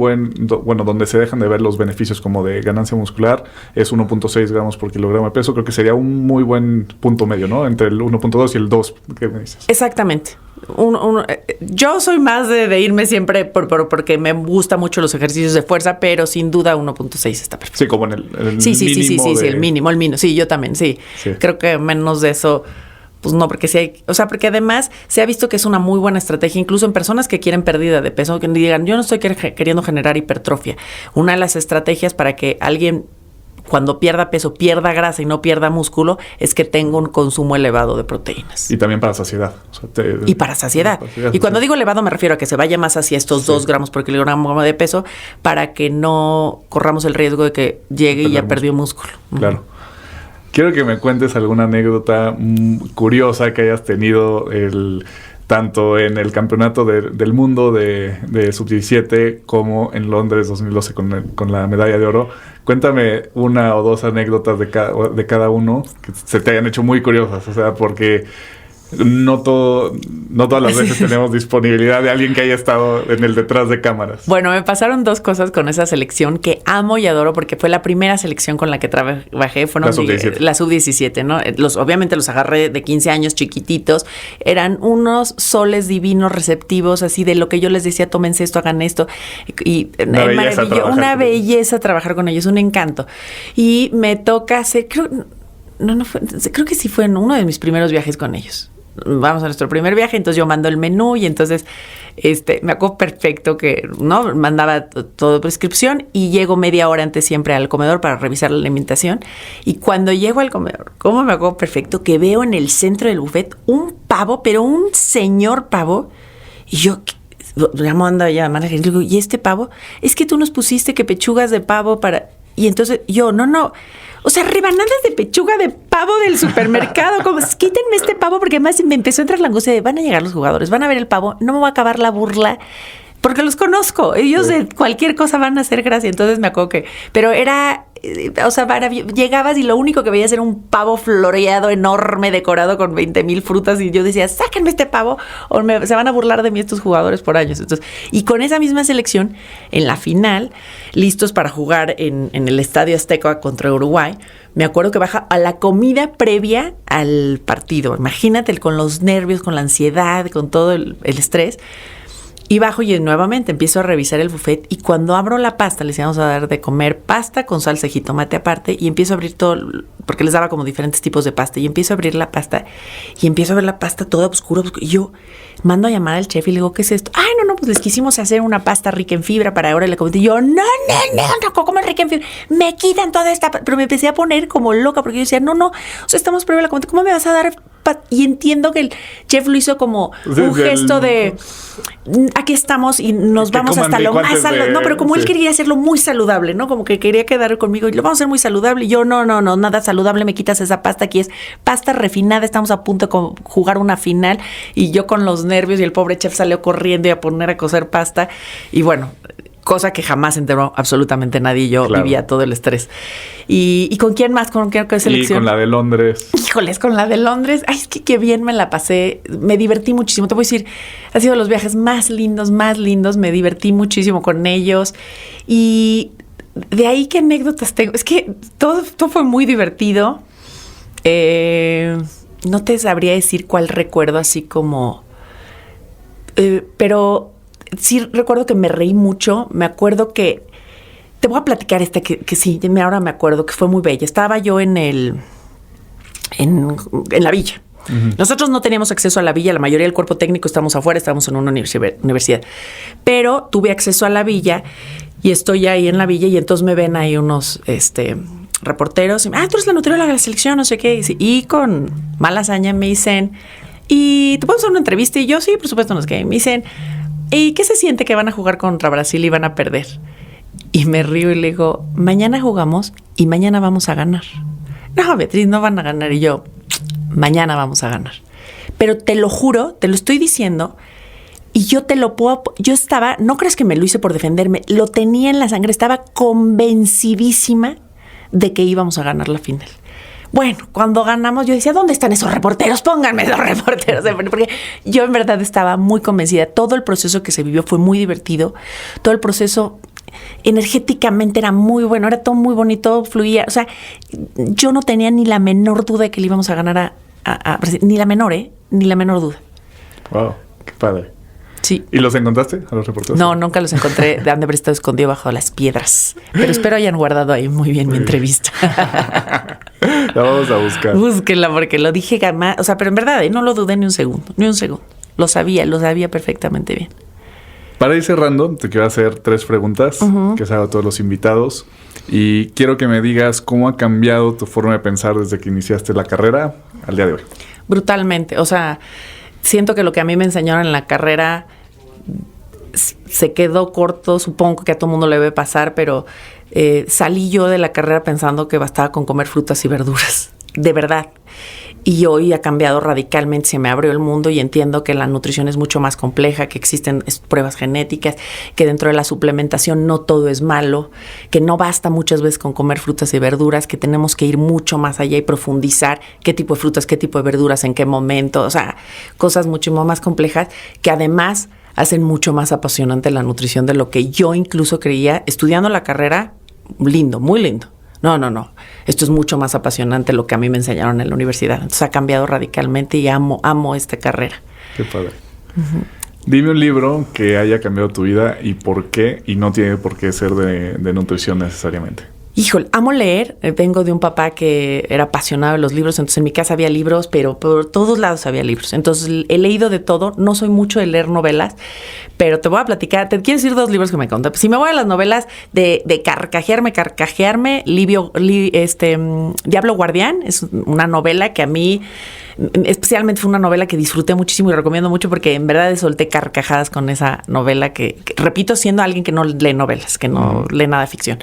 donde se dejan de ver los beneficios como de ganancia muscular, es 1.6 gramos por kilogramo de peso. Creo que sería un muy buen punto medio, ¿no? Entre el 1.2 y el 2, ¿qué me dices? Exactamente. Yo soy más de irme siempre porque me gustan mucho los ejercicios de fuerza, pero sin duda 1.6 está perfecto. Sí, como en el mínimo. Sí, el mínimo. Sí, yo también, sí. Creo que menos de eso... Pues no, porque sí hay, porque además se ha visto que es una muy buena estrategia, incluso en personas que quieren pérdida de peso, que digan, yo no estoy queriendo generar hipertrofia. Una de las estrategias para que alguien, cuando pierda peso, pierda grasa y no pierda músculo, es que tenga un consumo elevado de proteínas. Y también para saciedad. Y para saciedad. Y cuando digo elevado me refiero a que se vaya más hacia estos 2 gramos por kilogramo de peso para que no corramos el riesgo de que llegue y ya perdió músculo. Claro. Quiero que me cuentes alguna anécdota curiosa que hayas tenido tanto en el campeonato del mundo de Sub-17 como en Londres 2012 con la medalla de oro. Cuéntame 1 o 2 anécdotas de cada uno que se te hayan hecho muy curiosas, o sea, porque... No todas las veces tenemos disponibilidad de alguien que haya estado en el detrás de cámaras. Bueno, me pasaron 2 cosas con esa selección que amo y adoro porque fue la primera selección con la que trabajé. Fueron la Sub-17, ¿no? Obviamente los agarré de 15 años chiquititos. Eran unos soles divinos, receptivos, así de lo que yo les decía, tómense esto, hagan esto. Y una belleza trabajar con ellos, un encanto. Y me toca hacer, creo que sí fue en uno de mis primeros viajes con ellos. Vamos a nuestro primer viaje, entonces yo mando el menú y entonces me acuerdo perfecto que mandaba todo prescripción y llego media hora antes siempre al comedor para revisar la alimentación. Y cuando llego al comedor, ¿cómo me acuerdo perfecto que veo en el centro del buffet un pavo, pero un señor pavo? Y yo llamo a la manager y digo, ¿y este pavo? Es que tú nos pusiste que pechugas de pavo para... Y entonces yo, no. O sea, rebanadas de pechuga de pavo del supermercado. Como, quítenme este pavo, porque además me empezó a entrar la angustia de, van a llegar los jugadores, van a ver el pavo, no me va a acabar la burla, porque los conozco. Ellos de cualquier cosa van a hacer gracia. Entonces me acuerdo que... Pero era... O sea, llegabas y lo único que veías era un pavo floreado enorme, decorado con 20,000 frutas. Y yo decía, sáquenme este pavo o se van a burlar de mí estos jugadores por años. Entonces, y con esa misma selección, en la final, listos para jugar en el Estadio Azteca contra Uruguay, me acuerdo que baja a la comida previa al partido. Imagínate con los nervios, con la ansiedad, con todo el estrés. Y bajo y nuevamente empiezo a revisar el buffet y cuando abro la pasta, les íbamos a dar de comer pasta con salsa y jitomate aparte y empiezo a abrir todo, porque les daba como diferentes tipos de pasta y empiezo a abrir la pasta y empiezo a ver la pasta toda oscura y yo mando a llamar al chef y le digo, ¿qué es esto? Ay, no, pues les quisimos hacer una pasta rica en fibra para ahora le comenté. Y yo, no, ¿cómo es rica en fibra? Me quitan toda esta, pero me empecé a poner como loca porque yo decía, no, o sea, estamos prueba la comida, ¿cómo me vas a dar? Y entiendo que el chef lo hizo como un gesto de aquí estamos y nos vamos hasta lo más saludable. No, pero como él quería hacerlo muy saludable, ¿no? Como que quería quedar conmigo y lo vamos a hacer muy saludable. Y yo, no, nada saludable, me quitas esa pasta. Aquí es pasta refinada, estamos a punto de jugar una final. Y yo con los nervios y el pobre chef salió corriendo y a poner a cocer pasta. Y bueno, cosa que jamás se enteró absolutamente nadie. Yo vivía todo el estrés. ¿Y con quién más? ¿Con qué selección? Y con la de Londres. Híjoles, con la de Londres. Ay, es que qué bien me la pasé. Me divertí muchísimo. Te voy a decir, ha sido los viajes más lindos. Me divertí muchísimo con ellos. Y de ahí, ¿qué anécdotas tengo? Es que todo fue muy divertido. No te sabría decir cuál recuerdo así como... pero... sí recuerdo que me reí mucho. Me acuerdo que... Te voy a platicar que sí, ahora me acuerdo que fue muy bella. Estaba yo en la villa. Uh-huh. Nosotros no teníamos acceso a la villa. La mayoría del cuerpo técnico estamos afuera. Estábamos en una universidad. Pero tuve acceso a la villa y estoy ahí en la villa y entonces me ven ahí unos reporteros. Y, tú eres la nutrióloga de la selección, no sé qué. Y con mala hazaña me dicen, ¿y te podemos hacer una entrevista? Y yo, sí, por supuesto, no sé qué. Me dicen... ¿Y qué se siente que van a jugar contra Brasil y van a perder? Y me río y le digo, mañana jugamos y mañana vamos a ganar. No, Beatriz, no van a ganar. Y yo, mañana vamos a ganar. Pero te lo juro, te lo estoy diciendo y yo te lo puedo... Yo estaba, no crees que me lo hice por defenderme, lo tenía en la sangre, estaba convencidísima de que íbamos a ganar la final. Bueno, cuando ganamos yo decía, ¿dónde están esos reporteros? Pónganme esos reporteros. Porque yo en verdad estaba muy convencida. Todo el proceso que se vivió fue muy divertido. Todo el proceso energéticamente era muy bueno. Era todo muy bonito, fluía. O sea, yo no tenía ni la menor duda de que le íbamos a ganar a Brasil. Ni la menor, ni la menor duda. Wow, qué padre. Sí. ¿Y los encontraste a los reporteros? No, nunca los encontré. Han de haber estado escondidos bajo las piedras. Pero espero hayan guardado ahí muy bien mi entrevista. La vamos a buscar. Búsquenla porque lo dije jamás. O sea, pero en verdad, no lo dudé ni un segundo. Lo sabía perfectamente bien. Para ir cerrando, te quiero hacer 3 preguntas que se hago a todos los invitados. Y quiero que me digas cómo ha cambiado tu forma de pensar desde que iniciaste la carrera al día de hoy. Brutalmente. O sea, siento que lo que a mí me enseñaron en la carrera se quedó corto. Supongo que a todo mundo le debe pasar, pero salí yo de la carrera pensando que bastaba con comer frutas y verduras. De verdad. Y hoy ha cambiado radicalmente, se me abrió el mundo y entiendo que la nutrición es mucho más compleja, que existen pruebas genéticas, que dentro de la suplementación no todo es malo, que no basta muchas veces con comer frutas y verduras, que tenemos que ir mucho más allá y profundizar qué tipo de frutas, qué tipo de verduras, en qué momento, o sea, cosas mucho más complejas que además hacen mucho más apasionante la nutrición de lo que yo incluso creía estudiando la carrera. Lindo, muy lindo. No. Esto es mucho más apasionante lo que a mí me enseñaron en la universidad. Entonces ha cambiado radicalmente y amo esta carrera. Qué padre. Uh-huh. Dime un libro que haya cambiado tu vida y por qué, y no tiene por qué ser de nutrición necesariamente. Híjole, amo leer. Vengo de un papá que era apasionado de los libros, entonces en mi casa había libros, pero por todos lados había libros. Entonces he leído de todo. No soy mucho de leer novelas, pero te voy a platicar. Te quiero decir 2 libros que me conté. Si me voy a las novelas de carcajearme, Diablo Guardián es una novela que a mí, especialmente fue una novela que disfruté muchísimo y recomiendo mucho porque en verdad solté carcajadas con esa novela que repito, siendo alguien que no lee novelas, que no lee nada de ficción.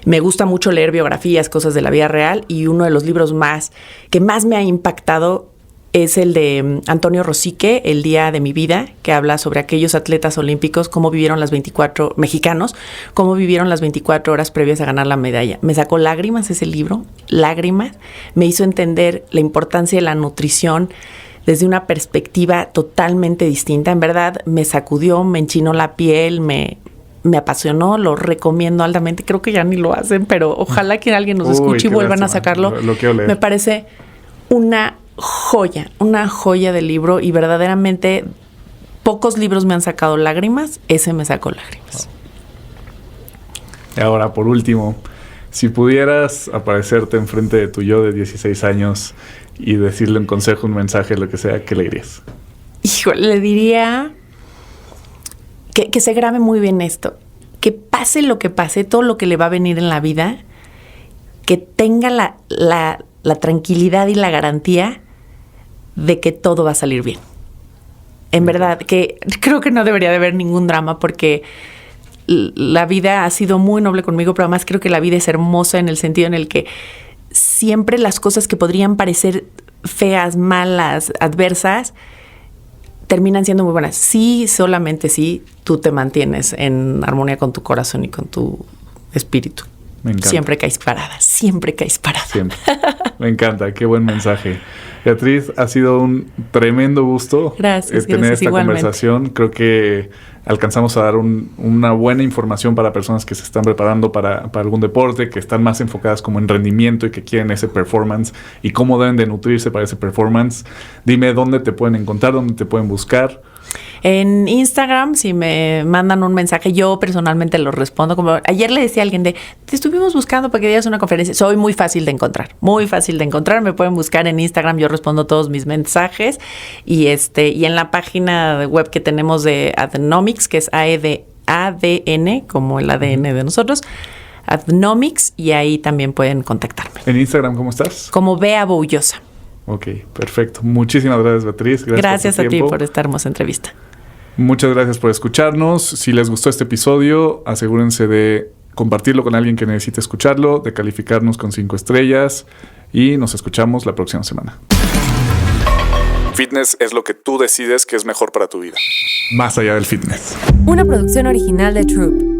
Me gusta mucho leer biografías, cosas de la vida real, y uno de los libros que más me ha impactado es el de Antonio Rosique, El día de mi vida, que habla sobre aquellos atletas olímpicos, cómo vivieron mexicanos, cómo vivieron las 24 horas previas a ganar la medalla. Me sacó lágrimas ese libro, lágrimas. Me hizo entender la importancia de la nutrición desde una perspectiva totalmente distinta. En verdad, me sacudió, me enchinó la piel, me apasionó, lo recomiendo altamente. Creo que ya ni lo hacen, pero ojalá que alguien nos escuche y vuelvan a sacarlo. Lo quiero leer. Me parece una joya de libro y verdaderamente pocos libros me han sacado lágrimas, ese me sacó lágrimas. Y ahora, por último, si pudieras aparecerte enfrente de tu yo de 16 años y decirle un consejo, un mensaje, lo que sea, ¿qué le dirías? Híjole, le diría que se grabe muy bien esto. Que pase lo que pase, todo lo que le va a venir en la vida, que tenga la tranquilidad y la garantía de que todo va a salir bien. En verdad, que creo que no debería de haber ningún drama porque la vida ha sido muy noble conmigo, pero además creo que la vida es hermosa en el sentido en el que siempre las cosas que podrían parecer feas, malas, adversas, terminan siendo muy buenas. Sí, solamente sí, tú te mantienes en armonía con tu corazón y con tu espíritu. Me encanta. Siempre caes parada, siempre caes parada. Siempre. Me encanta, qué buen mensaje. Beatriz, ha sido un tremendo gusto tener esta igualmente. conversación. Creo que alcanzamos a dar una buena información para personas que se están preparando para algún deporte, que están más enfocadas como en rendimiento y que quieren ese performance y cómo deben de nutrirse para ese performance. Dime dónde te pueden encontrar, dónde te pueden buscar. En Instagram, si me mandan un mensaje, yo personalmente lo respondo. Como ayer le decía a alguien te estuvimos buscando para que dieras una conferencia. Soy muy fácil de encontrar, muy fácil de encontrar. Me pueden buscar en Instagram, yo respondo todos mis mensajes. Y en la página web que tenemos de Athnomics, que es ADN, como el ADN de nosotros, Athnomics, y ahí también pueden contactarme. ¿En Instagram cómo estás? Como Bea Boullosa. Ok, perfecto. Muchísimas gracias, Beatriz. Gracias a ti por esta hermosa entrevista. Muchas gracias por escucharnos. Si les gustó este episodio, asegúrense de compartirlo con alguien que necesite escucharlo, de calificarnos con 5 estrellas y nos escuchamos la próxima semana. Fitness es lo que tú decides que es mejor para tu vida. Más allá del fitness. Una producción original de Troop.